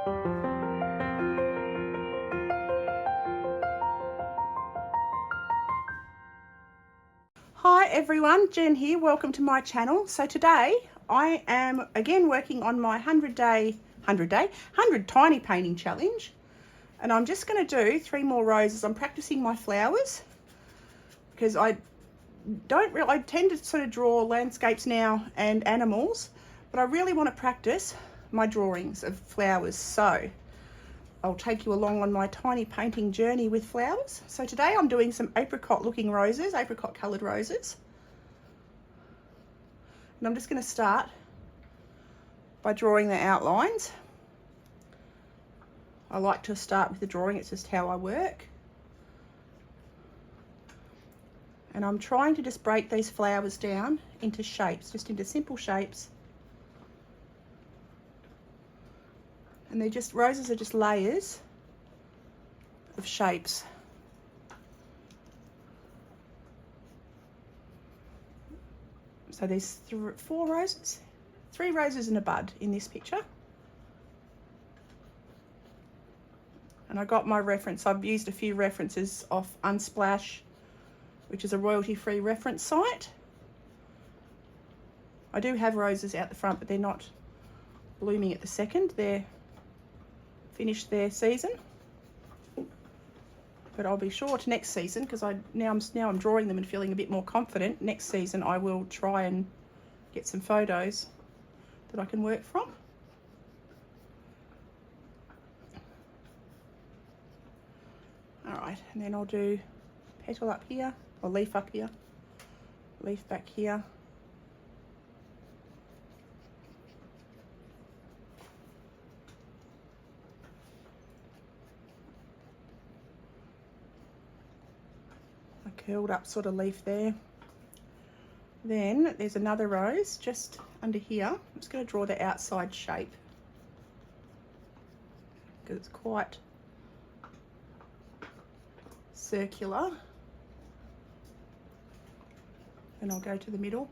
Hi everyone, Jen here, welcome to my channel. So today I am again working on my 100 tiny painting challenge, and I'm just going to do 3 more roses. I'm practicing my flowers because I tend to sort of draw landscapes now and animals, but I really want to practice my drawings of flowers. So I'll take you along on my tiny painting journey with flowers. So today I'm doing some apricot looking roses, apricot coloured roses. And I'm just going to start by drawing the outlines. I like to start with the drawing, it's just how I work. And I'm trying to just break these flowers down into shapes, just into simple shapes. And they're just, roses are just layers of shapes. So there's 4 roses, 3 roses and a bud in this picture. And I got my reference, I've used a few references off Unsplash, which is a royalty-free reference site. I do have roses out the front, but they're not blooming at the second. They're finished their season. But I'll be sure to next season, because now I'm drawing them and feeling a bit more confident. Next season I will try and get some photos that I can work from. Alright, and then I'll do petal up here, or leaf up here, leaf back here. Curled up sort of leaf there. Then there's another rose just under here. I'm just going to draw the outside shape because it's quite circular. Then I'll go to the middle,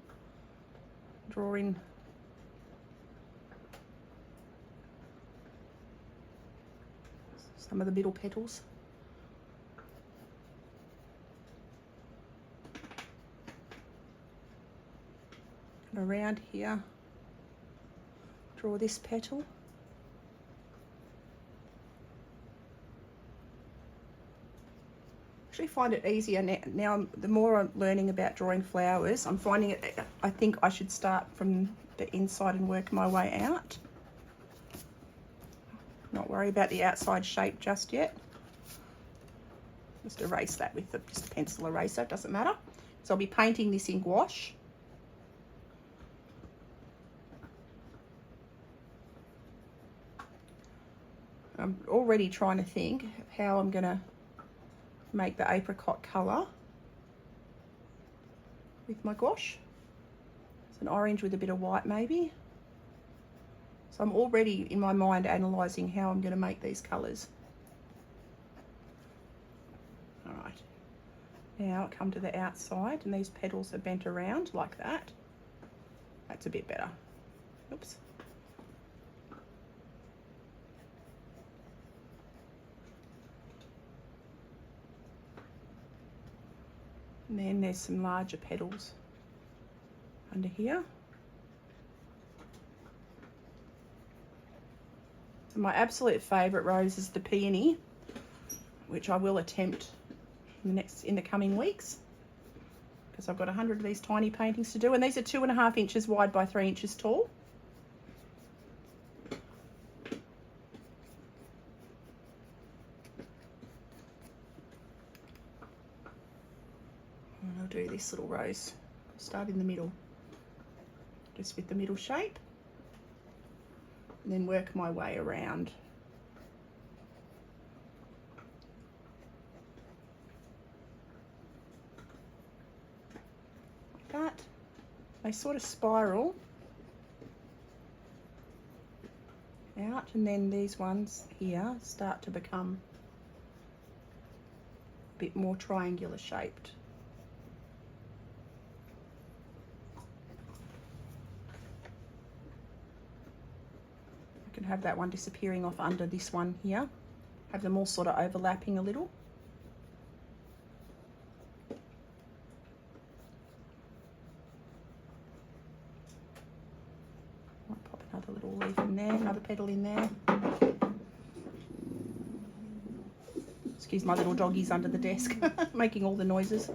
draw in some of the middle petals. Around here, draw this petal. Actually find it easier now. The more I'm learning about drawing flowers, I'm finding it, I think I should start from the inside and work my way out. Not worry about the outside shape just yet. Just erase that with just a pencil eraser, it doesn't matter. So I'll be painting this in gouache. I'm already trying to think of how I'm going to make the apricot colour with my gouache. It's an orange with a bit of white maybe. So I'm already in my mind analysing how I'm going to make these colours. Alright, now come to the outside, and these petals are bent around like that. That's a bit better. Oops. And then there's some larger petals under here. So my absolute favourite rose is the peony, which I will attempt in the coming weeks, because I've got 100 of these tiny paintings to do, and these are 2.5 inches wide by 3 inches tall. I'll do this little rose, start in the middle, just with the middle shape, and then work my way around. Like that. They sort of spiral out, and then these ones here start to become a bit more triangular shaped. can have that one disappearing off under this one here. Have them all sort of overlapping a little. Might pop another little leaf in there, another petal in there. Excuse my little doggies under the desk, making all the noises.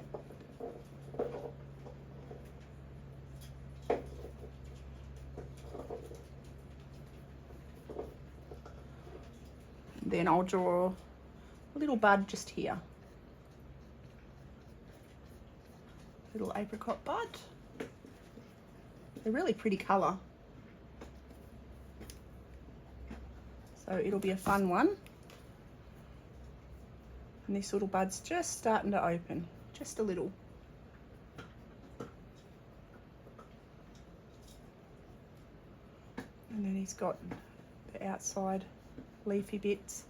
Then I'll draw a little bud just here. Little apricot bud. They're really pretty colour. So it'll be a fun one. And this little bud's just starting to open, just a little. And then he's got the outside leafy bits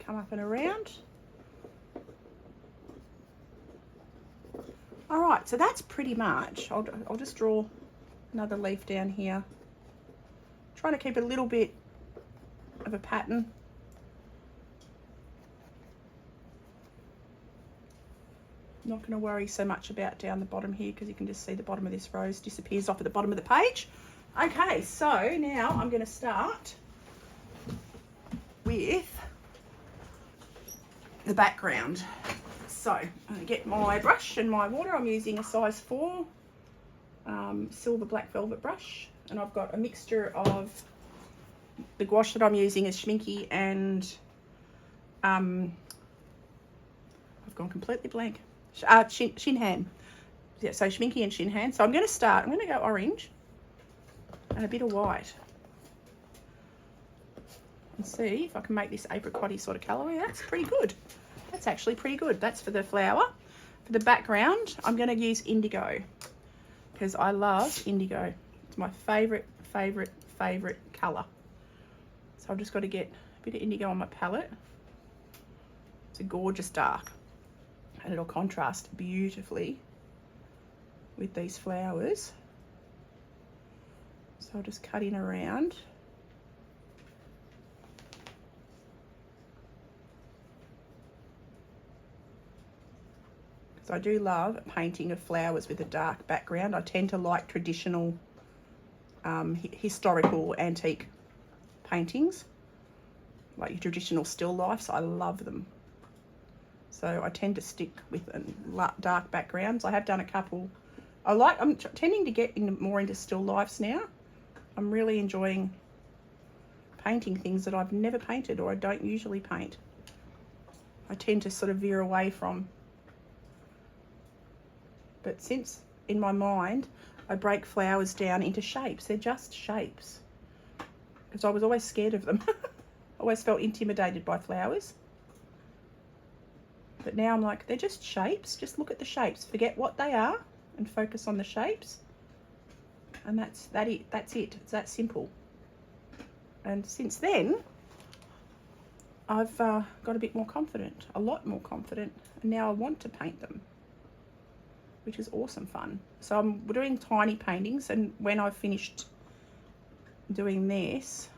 come up and around. All right, so that's pretty much. I'll just draw another leaf down here. Trying to keep a little bit of a pattern. Not going to worry so much about down the bottom here because you can just see the bottom of this rose disappears off at the bottom of the page. Okay, so now I'm going to start with the background. So I'm going to get my brush and my water. I'm using a size 4 silver black velvet brush, and I've got a mixture of the gouache that I'm using is Schmincke and I've gone completely blank. Shinhan. Yeah, so Schmincke and Shinhan. So I'm going to go orange and a bit of white and see if I can make this apricot-y sort of colour. That's pretty good. That's actually pretty good. That's for the flower. For the background, I'm going to use indigo because I love indigo. It's my favourite colour. So I've just got to get a bit of indigo on my palette. It's a gorgeous dark and it'll contrast beautifully with these flowers. So I'll just cut in around. So I do love painting of flowers with a dark background. I tend to like traditional, historical, antique paintings, like your traditional still lifes. I love them. So I tend to stick with dark backgrounds. I have done a couple. I'm tending to get more into still lifes now. I'm really enjoying painting things that I've never painted or I don't usually paint. I tend to sort of veer away from. But since in my mind I break flowers down into shapes, they're just shapes. Because I was always scared of them. I always felt intimidated by flowers. But now I'm like, they're just shapes. Just look at the shapes. Forget what they are and focus on the shapes. And that's it. It's that simple. And since then, I've got a bit more confident, a lot more confident. And now I want to paint them, which is awesome fun. So I'm doing tiny paintings, and when I've finished doing this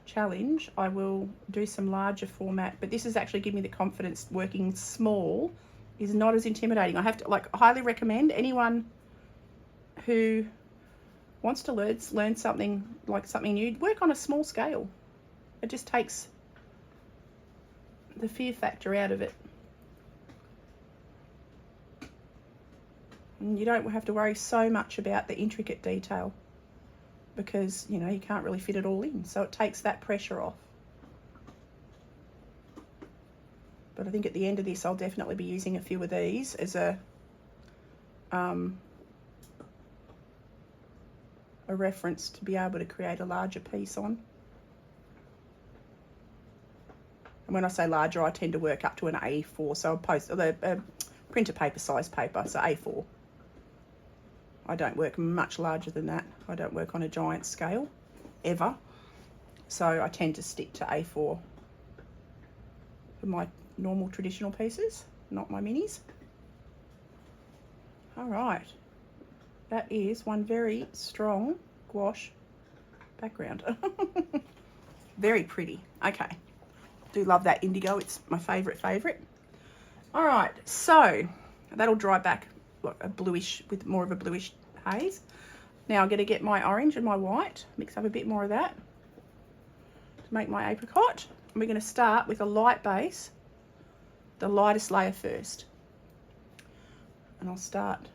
challenge, I will do some larger format. But this is actually giving me the confidence. Working small is not as intimidating. I have to highly recommend anyone who wants to learn something new, work on a small scale. It just takes the fear factor out of it. And you don't have to worry so much about the intricate detail because, you know, you can't really fit it all in. So it takes that pressure off. But I think at the end of this, I'll definitely be using a few of these as a reference to be able to create a larger piece on. And when I say larger, I tend to work up to an A4. So I'll post the printer paper size paper, so A4. I don't work much larger than that. I don't work on a giant scale, ever. So I tend to stick to A4 for my normal traditional pieces, not my minis. All right. That is one very strong gouache background. Very pretty. Okay. Do love that indigo. It's my favourite. All right, so that'll dry back a bluish, with more of a bluish haze. Now I'm going to get my orange and my white, mix up a bit more of that to make my apricot. And we're going to start with a light base, the lightest layer first. And I'll start.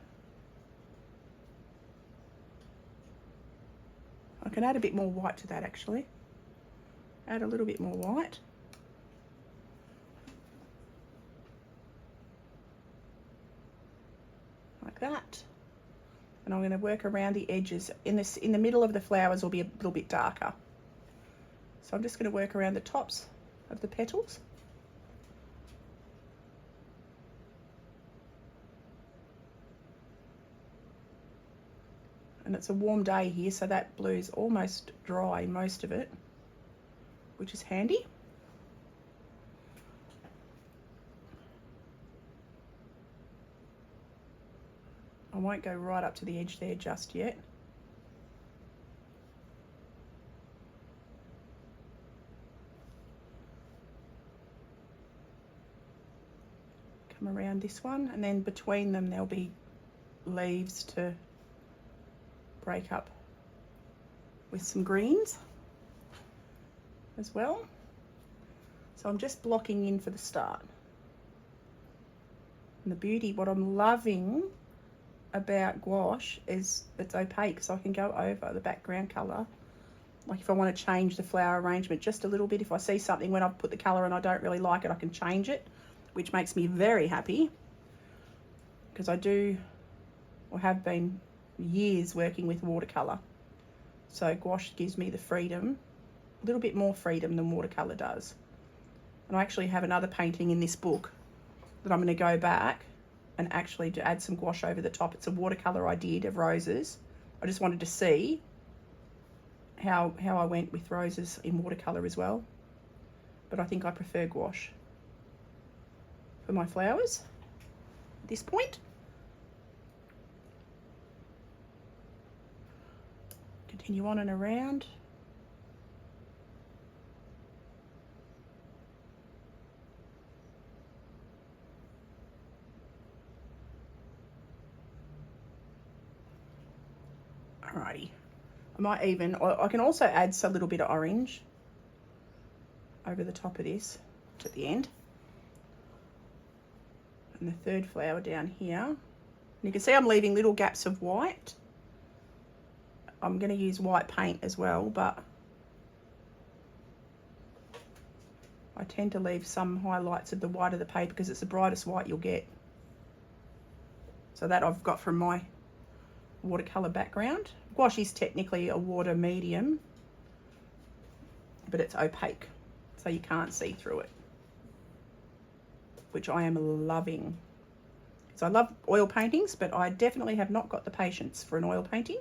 I can add a bit more white to that actually. Add a little bit more white. Like that. And I'm going to work around the edges. In the middle of the flowers will be a little bit darker. So I'm just going to work around the tops of the petals. And it's a warm day here, so that blue's almost dry, most of it, which is handy. I won't go right up to the edge there just yet. Come around this one, and then between them there'll be leaves to break up with some greens as well. So I'm just blocking in for the start. And the beauty, what I'm loving about gouache is it's opaque, so I can go over the background colour. Like if I want to change the flower arrangement just a little bit, if I see something when I've put the colour and I don't really like it, I can change it, which makes me very happy, because I do, or have been years working with watercolour. So gouache gives me the freedom, a little bit more freedom than watercolour does. And I actually have another painting in this book that I'm going to go back and actually to add some gouache over the top. It's a watercolour I did of roses. I just wanted to see how I went with roses in watercolour as well. But I think I prefer gouache for my flowers at this point. Continue on and around. Alrighty, I can also add a little bit of orange over the top of this at the end. And the third flower down here. And you can see I'm leaving little gaps of white. I'm going to use white paint as well, but I tend to leave some highlights of the white of the paper because it's the brightest white you'll get. So that I've got from my watercolour background. Gouache is technically a water medium, but it's opaque, so you can't see through it, which I am loving. So I love oil paintings, but I definitely have not got the patience for an oil painting.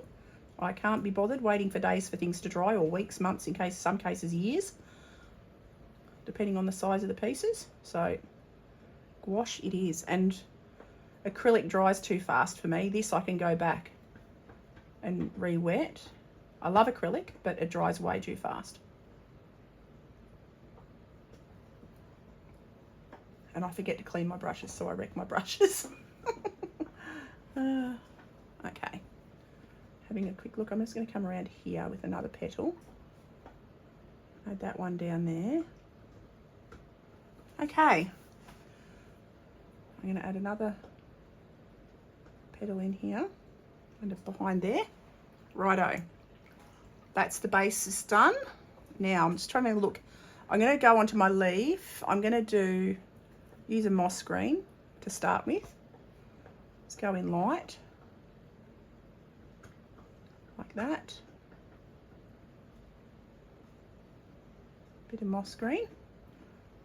I can't be bothered waiting for days for things to dry, or weeks, months, in case some cases years, depending on the size of the pieces. So gouache it is, and acrylic dries too fast for me. This I can go back and re-wet. I love acrylic, but it dries way too fast. And I forget to clean my brushes, so I wreck my brushes. Okay, having a quick look. I'm just going to come around here with another petal. Add that one down there. Okay, I'm going to add another petal in here, kind of behind there. Righto, that's the base is done. Now I'm just trying to look. I'm going to go onto my leaf. I'm going to use a moss green to start with. Let's go in light, like that. Bit of moss green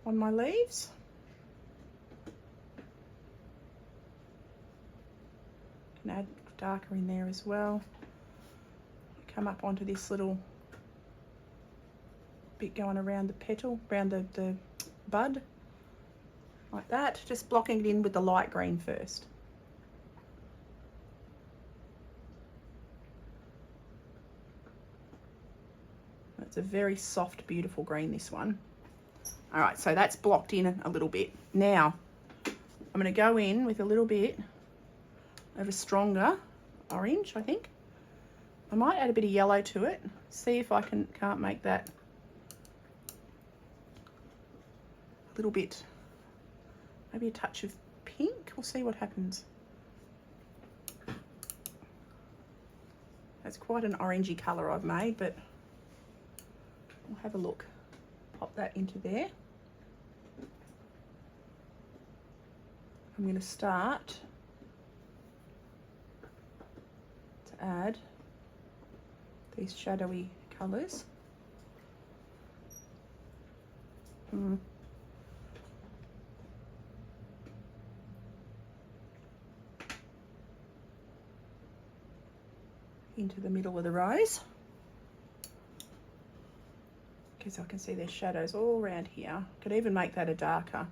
on my leaves. Can add darker in there as well. Come up onto this little bit going around the petal, around the bud, like that. Just blocking it in with the light green first. It's a very soft, beautiful green, this one. All right, so that's blocked in a little bit. Now, I'm going to go in with a little bit of a stronger orange, I think. I might add a bit of yellow to it. See if I can't make that a little bit, maybe a touch of pink. We'll see what happens. That's quite an orangey colour I've made, but we'll have a look. Pop that into there. I'm going to start to add these shadowy colours. Into the middle of the rose, because I can see there's shadows all around here. Could even make that a darker,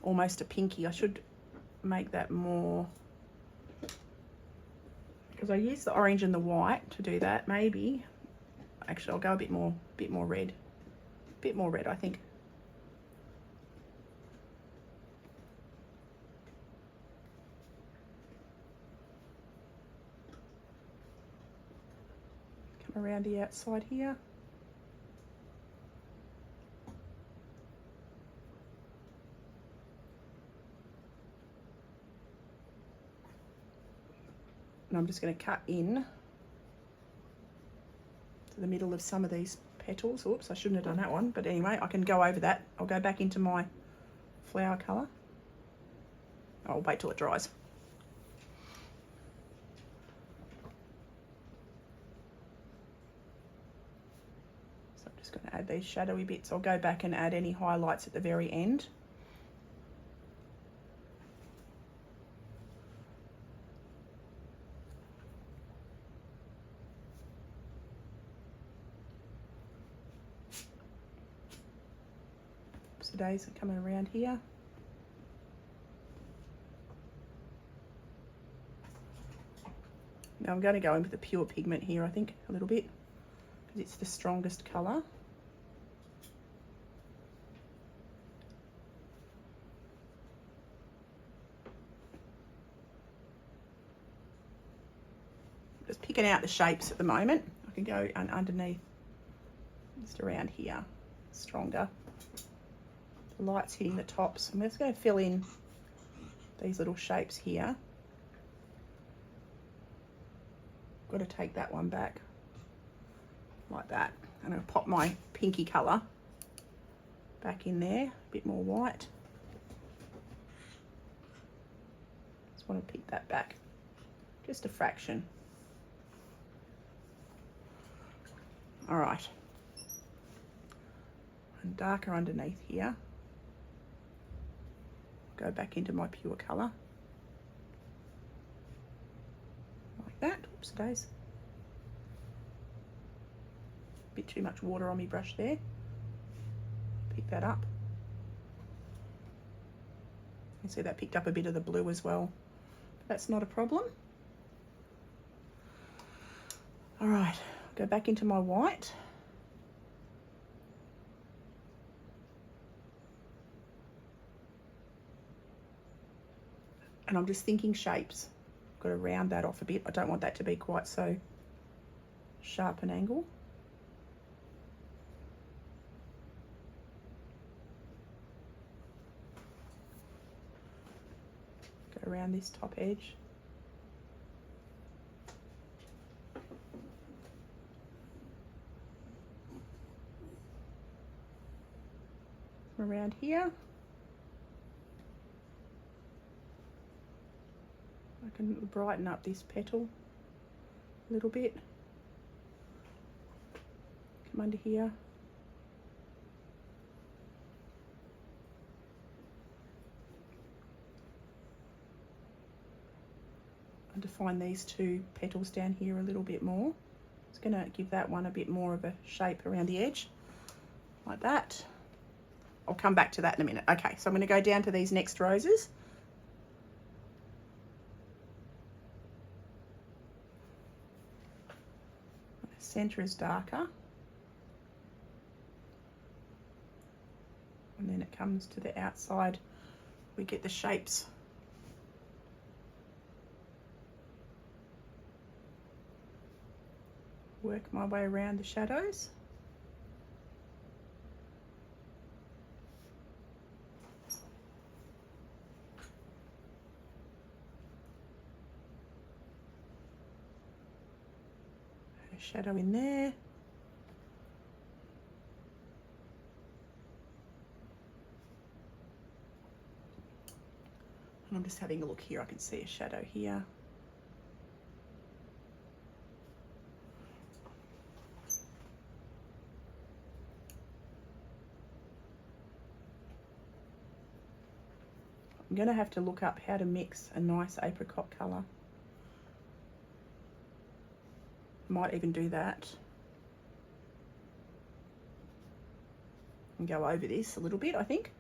almost a pinky. I should make that more, because I use the orange and the white to do that. Maybe actually I'll go a bit more red, I think. Come around the outside here. And I'm just going to cut in to the middle of some of these petals. Oops, I shouldn't have done that one, but anyway, I can go over that. I'll go back into my flower colour. I'll wait till it dries. So I'm just going to add these shadowy bits. I'll go back and add any highlights at the very end. Days are coming around here. Now I'm going to go in with the pure pigment here, I think, a little bit, because it's the strongest colour. Just picking out the shapes at the moment. I can go underneath, just around here, stronger. The light's hitting the tops. I'm just going to fill in these little shapes here. Got to take that one back like that. I'm going to pop my pinky colour back in there, a bit more white. Just want to pick that back, just a fraction. All right, and darker underneath here. Go back into my pure colour like that. Oops, days. Bit too much water on my brush there. Pick that up. You see that picked up a bit of the blue as well. But that's not a problem. All right, go back into my white. And I'm just thinking shapes. I've got to round that off a bit. I don't want that to be quite so sharp an angle. Go around this top edge. Around here. I can brighten up this petal a little bit. Come under here. And define these two petals down here a little bit more. It's going to give that one a bit more of a shape around the edge, like that. I'll come back to that in a minute. Okay, so I'm going to go down to these next roses. center is darker. And then it comes to the outside, we get the shapes. Work my way around the shadows. A shadow in there. And I'm just having a look here, I can see a shadow here. I'm going to have to look up how to mix a nice apricot colour. Might even do that. And go over this a little bit, I think.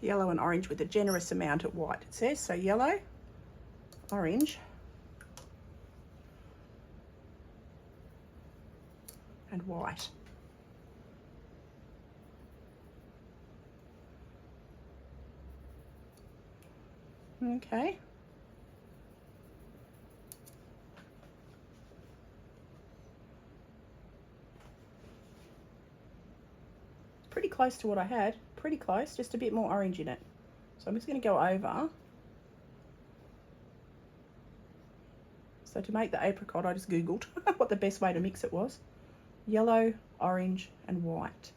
Yellow and orange with a generous amount of white, it says. So yellow, orange, and white. Okay. Pretty close to what I had, pretty close, just a bit more orange in it. So I'm just going to go over. So to make the apricot, I just googled what the best way to mix it was. Yellow, orange and white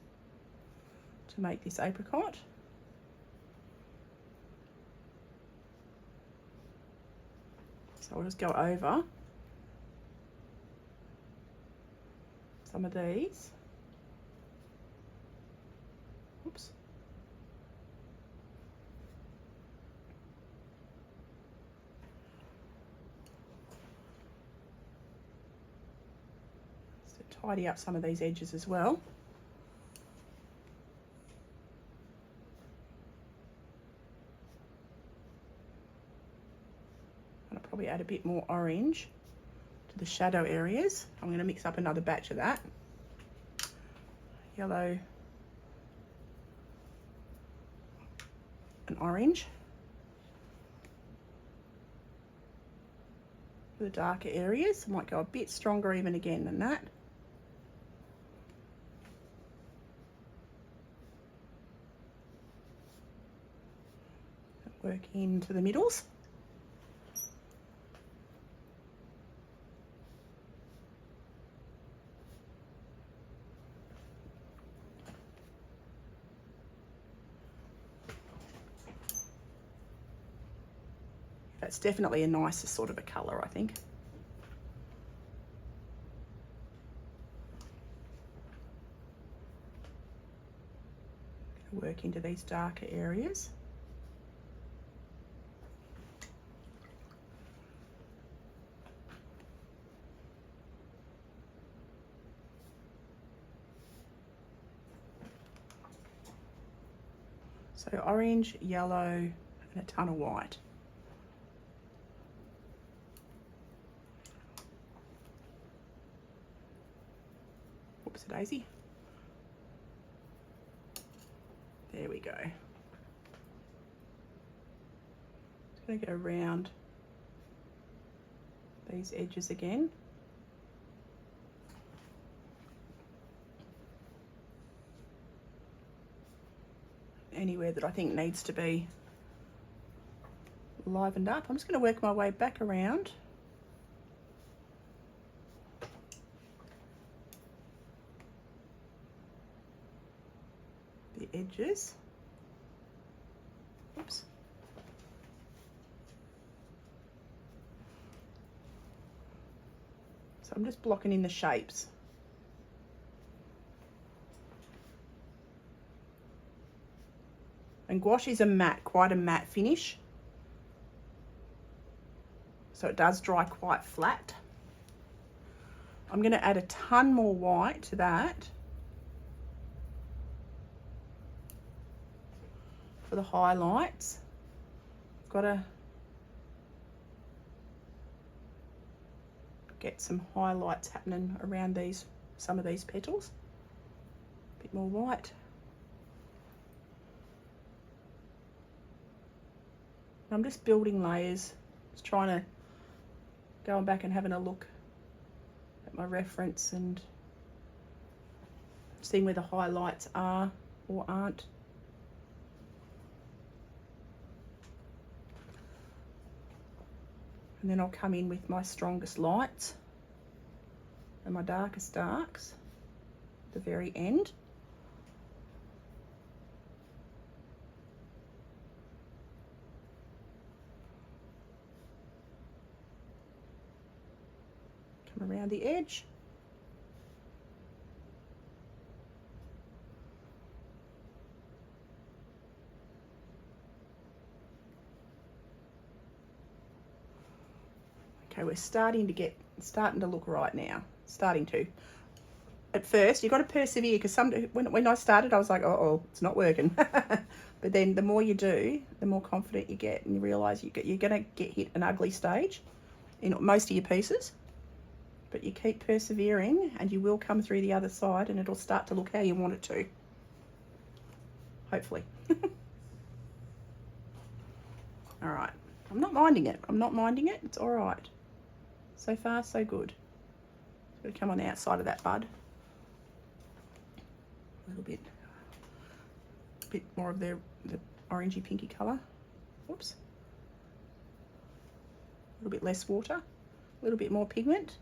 to make this apricot. So I'll just go over some of these. Oops. So tidy up some of these edges as well. And I'll probably add a bit more orange to the shadow areas. I'm going to mix up another batch of that. Yellow and orange for the darker areas. I might go a bit stronger even again than that. Work into the middles. That's definitely a nicer sort of a colour, I think. Work into these darker areas. So orange, yellow, and a ton of white. Whoops, a daisy. There we go. Just going to go around these edges again. Anywhere that I think needs to be livened up. I'm just going to work my way back around. The edges. Oops. So I'm just blocking in the shapes. And gouache is a matte, quite a matte finish. So it does dry quite flat. I'm going to add a ton more white to that for the highlights. Got to get some highlights happening around some of these petals. A bit more white. I'm just building layers, just trying to going back and having a look at my reference and seeing where the highlights are or aren't. And then I'll come in with my strongest lights and my darkest darks at the very end. Come around the edge. Okay, we're starting to look right now. Starting to. At first, you've got to persevere, because when I started, I was like, oh, it's not working. But then the more you do, the more confident you get, and you realise you're going to hit an ugly stage in most of your pieces. But you keep persevering, and you will come through the other side, and it'll start to look how you want it to. Hopefully. All right. I'm not minding it. It's all right. So far, so good. It's going to come on the outside of that bud. A little bit more of the orangey pinky colour. Whoops. A little bit less water. A little bit more pigment.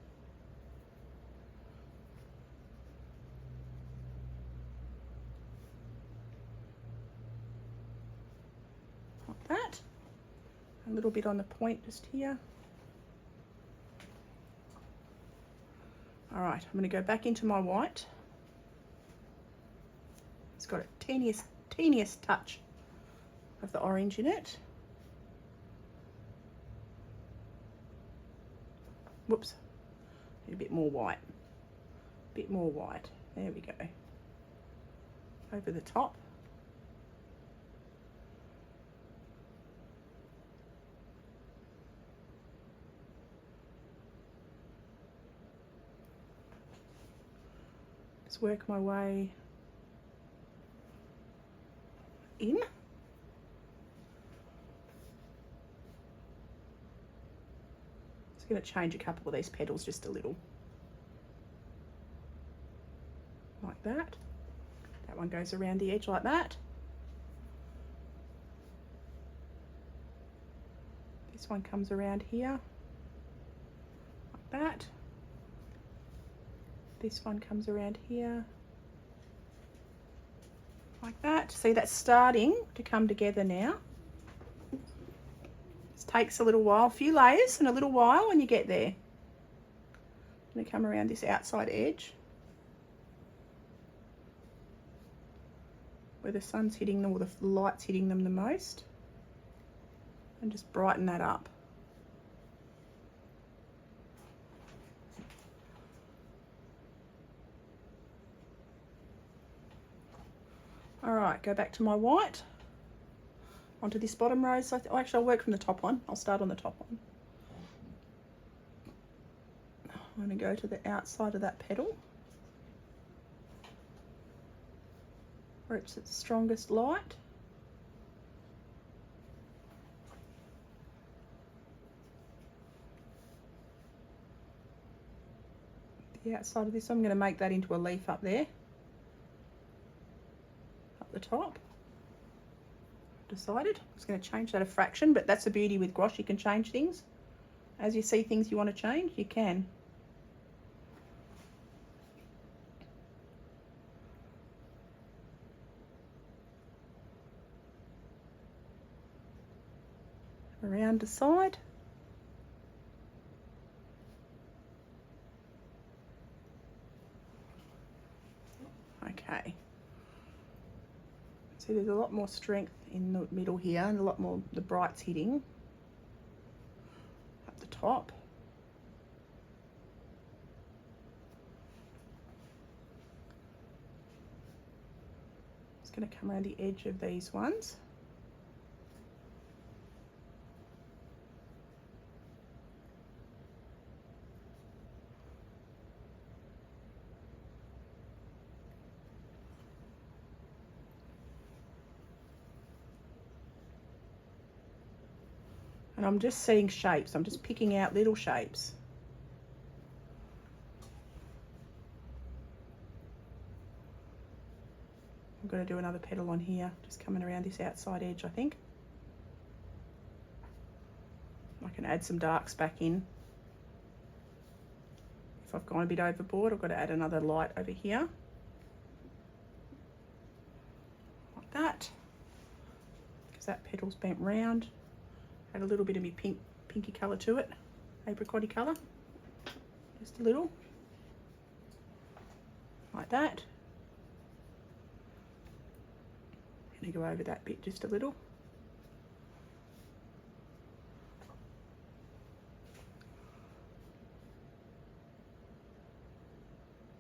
Like that. A little bit on the point just here. All right, I'm going to go back into my white. It's got a teeniest touch of the orange in it. Whoops, need a bit more white. Bit more white. There we go. Over the top. Just work my way in. Just going to change a couple of these petals just a little. Like that. That one goes around the edge like that. This one comes around here. Like that. This one comes around here. Like that. See, that's starting to come together now. This takes a little while, a few layers and a little while when you get there. I'm going to come around this outside edge where the sun's hitting them or the light's hitting them the most, and just brighten that up. All right, go back to my white, onto this bottom row. So actually I'll work from the top one. I'll start on the top one. I'm going to go to the outside of that petal where it's its strongest light. The outside of this, I'm going to make that into a leaf up there. The top. Decided I was going to change that a fraction, but that's the beauty with gouache. You can change things as you see things you want to change. You can. Around the side. Okay. See, there's a lot more strength in the middle here and a lot more, the bright's hitting at the top. Just going to come around the edge of these ones. And I'm just seeing shapes. I'm just picking out little shapes. I'm going to do another petal on here, just coming around this outside edge, I think. I can add some darks back in. If I've gone a bit overboard, I've got to add another light over here. Like that. Because that petal's bent round. Add a little bit of my pinky colour to it, apricot-y colour, just a little, like that. I'm going to go over that bit just a little.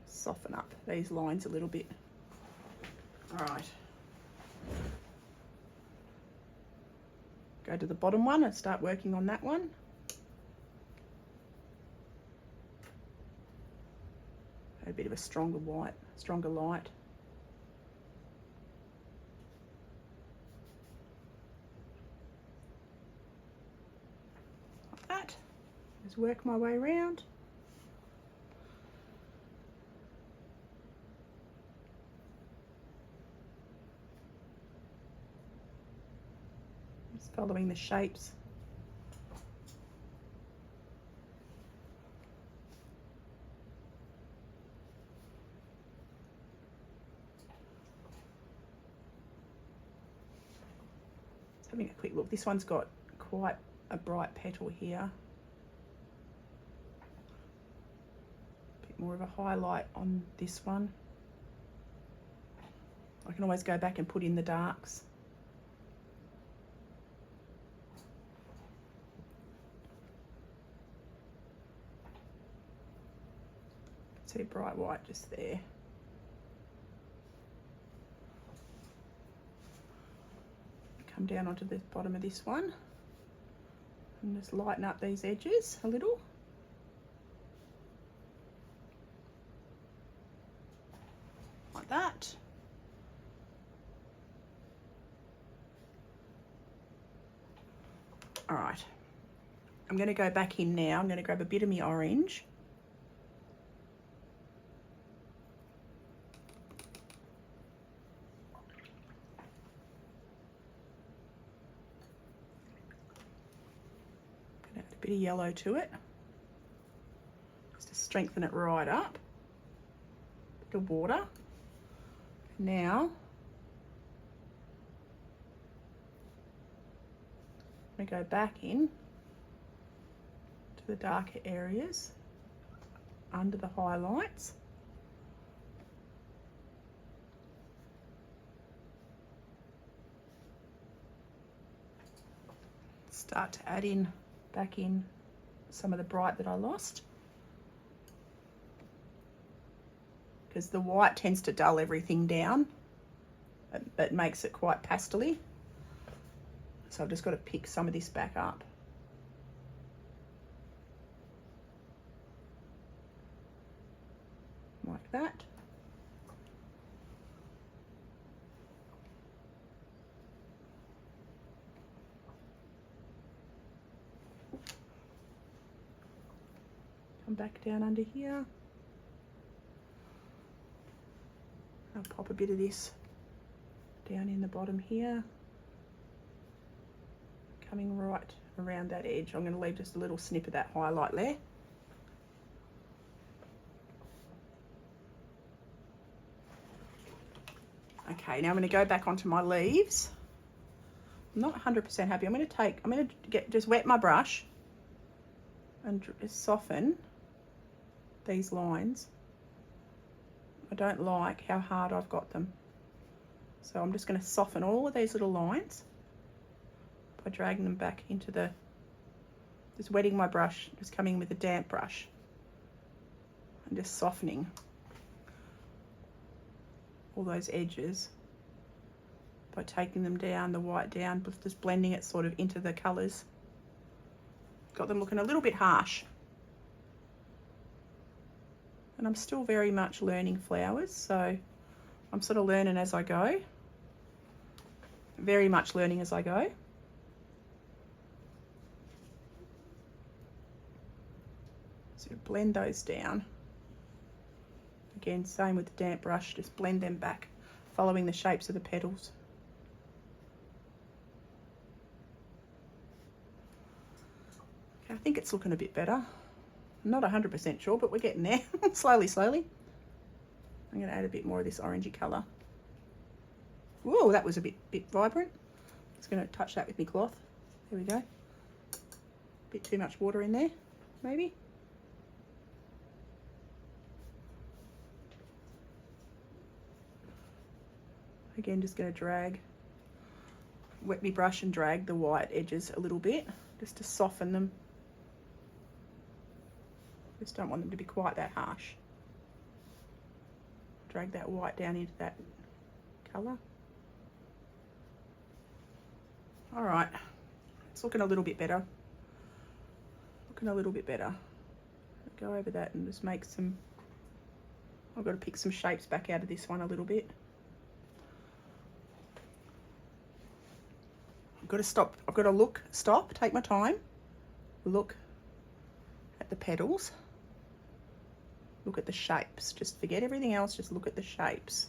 Soften up these lines a little bit. All right. Go to the bottom one and start working on that one. A bit of a stronger white, stronger light. Like that. Just work my way around. Just following the shapes. Just having a quick look. This one's got quite a bright petal here. A bit more of a highlight on this one. I can always go back and put in the darks. See bright white just there. Come down onto the bottom of this one and just lighten up these edges a little. Like that. All right, I'm going to go back in now. I'm going to grab a bit of my orange. Bit of yellow to it, just to strengthen it right up. Bit of water. Now I'm going to go back in to the darker areas under the highlights. Start to add in back in some of the bright that I lost, because the white tends to dull everything down. It makes it quite pastel-y, so I've just got to pick some of this back up. Like that. Come back down under here. I'll pop a bit of this down in the bottom here. Coming right around that edge. I'm going to leave just a little snip of that highlight there. Okay, now I'm going to go back onto my leaves. I'm not 100% happy. I'm going to just wet my brush and just soften these lines. I don't like how hard I've got them, So I'm just going to soften all of these little lines by dragging them back into the, just wetting my brush, just coming in with a damp brush and just softening all those edges by taking them down, the white down, just blending it sort of into the colours. Got them looking a little bit harsh. And I'm still very much learning flowers, so I'm sort of learning as I go. Very much learning as I go. So blend those down. Again, same with the damp brush, just blend them back, following the shapes of the petals. Okay, I think it's looking a bit better. I'm not 100% sure, but we're getting there. Slowly, slowly. I'm going to add a bit more of this orangey colour. Whoa, that was a bit vibrant. Just going to touch that with my cloth. There we go. Bit too much water in there, maybe. Again, just going to drag, wet my brush and drag the white edges a little bit, just to soften them. Just don't want them to be quite that harsh. Drag that white down into that colour. All right, it's looking a little bit better. Looking a little bit better. Go over that and just make some, I've got to pick some shapes back out of this one a little bit. I've got to stop, I've got to look, stop, take my time, look at the petals, look at the shapes, just forget everything else, just look at the shapes.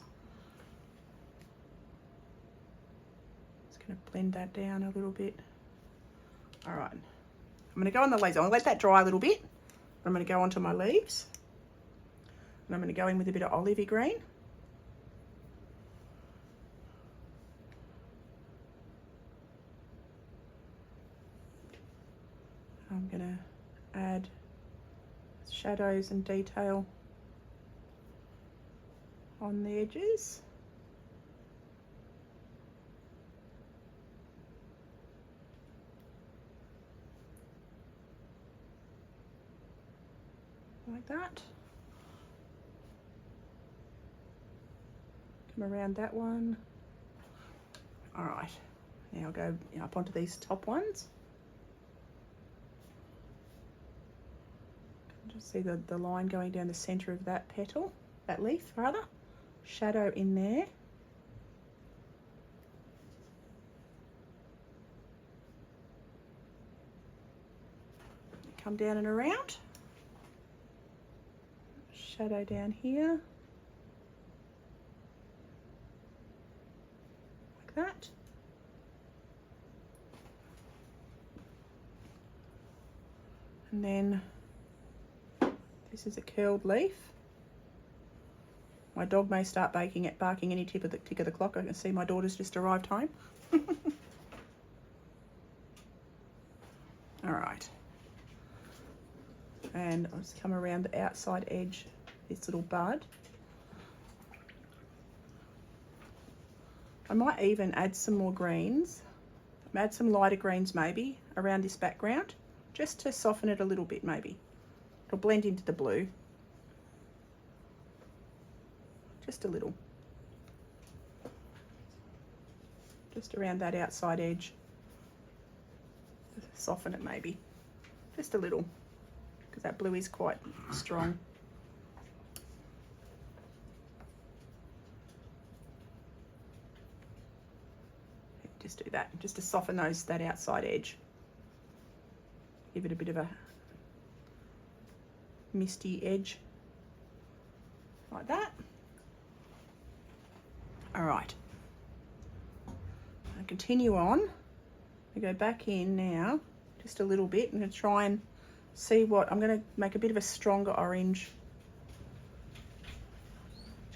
Just going to blend that down a little bit. All right, I'm going to go on the leaves. I'm going to let that dry a little bit. I'm going to go onto my leaves, and I'm going to go in with a bit of olivey green. I'm going to add shadows and detail on the edges. Like that. Come around that one. All right, now I'll go up onto these top ones. Just see the line going down the center of that petal, that leaf rather. Shadow in there. Come down and around. Shadow down here. Like that. And then this is a curled leaf. My dog may start barking any tick of the clock. I can see my daughter's just arrived home. All right. And I'll just come around the outside edge, this little bud. I might even add some more greens, add some lighter greens maybe around this background, just to soften it a little bit maybe. It'll blend into the blue. Just a little. Just around that outside edge. Soften it maybe. Just a little, because that blue is quite strong. Just do that, just to soften that outside edge. Give it a bit of a misty edge, like that. All right, I'll continue on. I go back in now, just a little bit. I'm going to try and see what, I'm going to make a bit of a stronger orange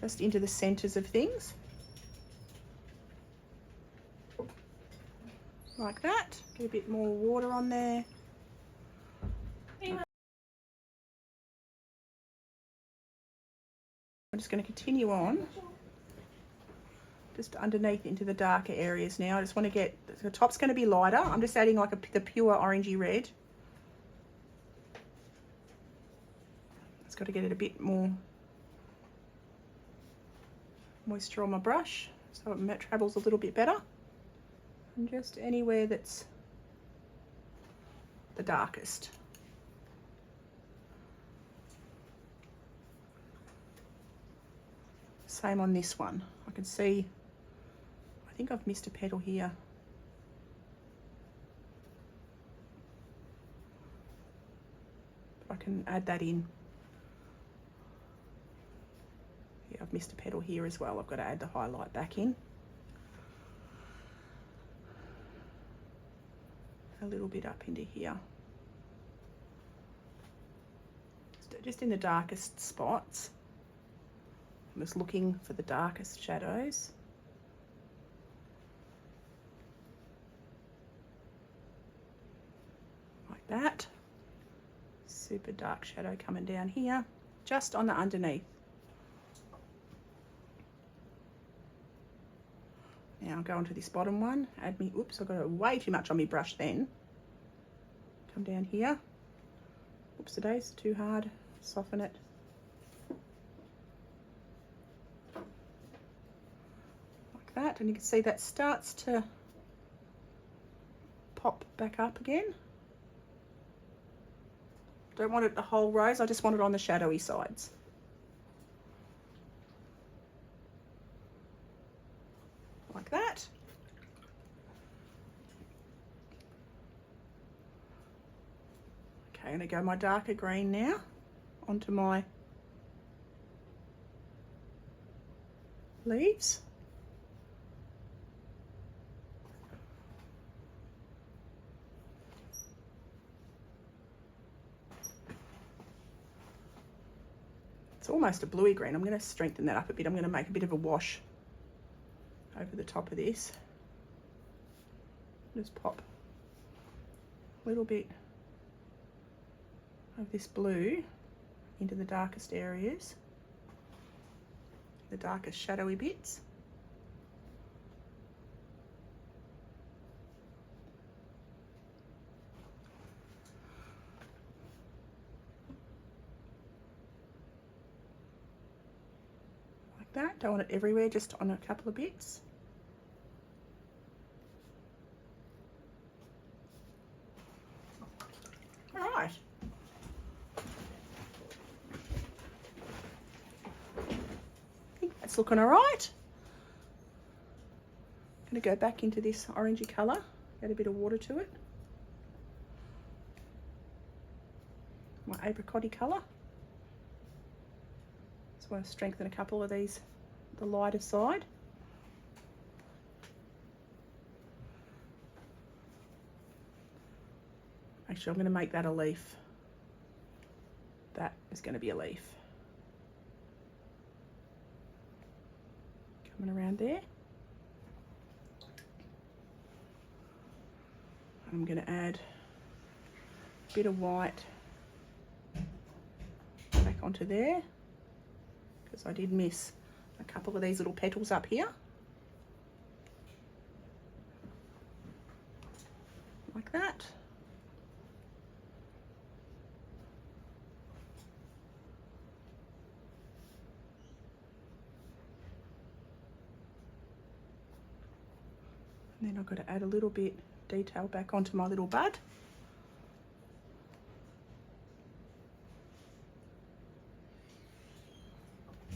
just into the centers of things. Like that. Get a bit more water on there. I'm just going to continue on just underneath into the darker areas now. I just want to get, the top's going to be lighter. I'm just adding like the pure orangey red. It's got to get it a bit more moisture on my brush so it travels a little bit better. And just anywhere that's the darkest. Same on this one. I can see, I think I've missed a petal here. But I can add that in. Yeah, I've missed a petal here as well. I've got to add the highlight back in. A little bit up into here. Just in the darkest spots. I'm just looking for the darkest shadows. Like that. Super dark shadow coming down here, just on the underneath. Now I'll go onto this bottom one, add me, oops, I've got way too much on my brush then. Come down here. Oops, today's too hard, soften it. Like that, and you can see that starts to pop back up again. Don't want it the whole rose, I just want it on the shadowy sides. Like that. Okay, I'm going to go my darker green now onto my leaves. It's almost a bluey green. I'm going to strengthen that up a bit. I'm going to make a bit of a wash over the top of this. Just pop a little bit of this blue into the darkest areas, the darkest shadowy bits. Like that. Don't want it everywhere, just on a couple of bits. All right. I think that's looking all right. I'm going to go back into this orangey colour, add a bit of water to it. My apricot-y colour. Just want to strengthen a couple of these, the lighter side. Actually, I'm going to make that a leaf. That is going to be a leaf. Coming around there. I'm going to add a bit of white back onto there, because I did miss a couple of these little petals up here. Like that. And then I've got to add a little bit detail back onto my little bud.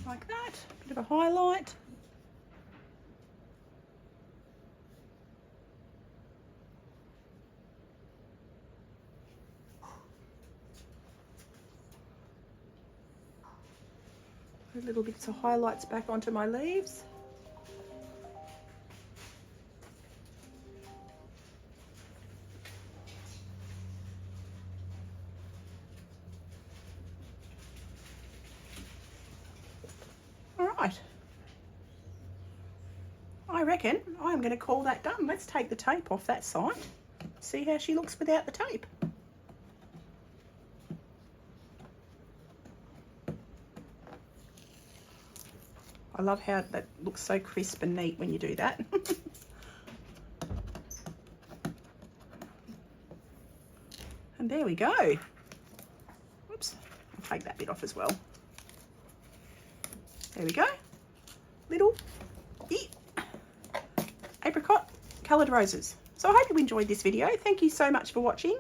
Like that, bit of a highlight. Little bits of highlights back onto my leaves. Right, I reckon I'm going to call that done. Let's take the tape off that side, see how she looks without the tape. I love how that looks so crisp and neat when you do that. And there we go. Oops, I'll take that bit off as well. There we go. Little apricot coloured roses. So I hope you enjoyed this video. Thank you so much for watching,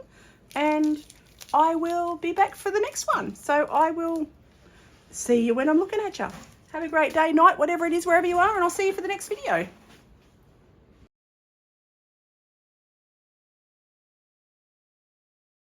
and I will be back for the next one. So I will see you when I'm looking at you. Have a great day, night, whatever it is, wherever you are, and I'll see you for the next video.